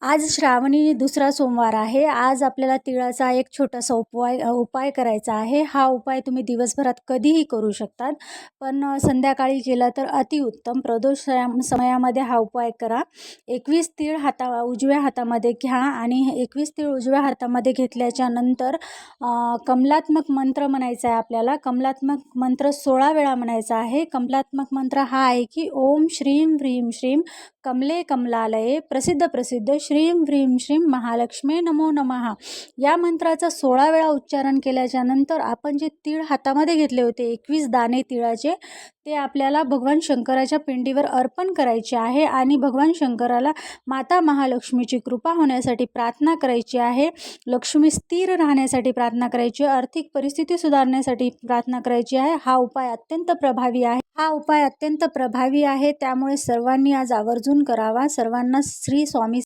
आज श्रावणी दुसरा सोमवार आहे. आज आपल्याला तिळाचा एक छोटासा उपाय करायचा आहे. हा उपाय तुम्ही दिवसभरात कधीही करू शकतात, पण संध्याकाळी केला तर अतिउत्तम. प्रदोष समयामध्ये हा उपाय करा. 21 तीळ उजव्या हातामध्ये घ्या आणि 21 तीळ उजव्या हातामध्ये घेतल्याच्या नंतर कमलात्मक मंत्र म्हणायचा आहे आपल्याला. कमलात्मक मंत्र 16 वेळा म्हणायचा आहे. कमलात्मक मंत्र हा आहे की ओम श्रीं ह्रीं श्रीं कमले कमलालये प्रसिद्ध श्रीं ह्रीं श्रीं महालक्ष्मी नमो नमः. या मंत्राचा 16 वेळा उच्चारण केल्याच्या नंतर आपण जे तीळ हातामध्ये घेतले होते 21 दाणे तिळाचे, ते आपल्याला भगवान शंकराच्या पिंडीवर अर्पण करायचे आहे आणि भगवान शंकराला माता महालक्ष्मीची कृपा होण्यासाठी प्रार्थना करायची आहे. लक्ष्मी स्थिर राहण्यासाठी प्रार्थना करायची, आर्थिक परिस्थिती सुधारण्यासाठी प्रार्थना करायची आहे. हा उपाय अत्यंत प्रभावी आहे. त्यामुळे सर्वांनी आज आवर्जून करावा. सर्वांना श्री स्वामी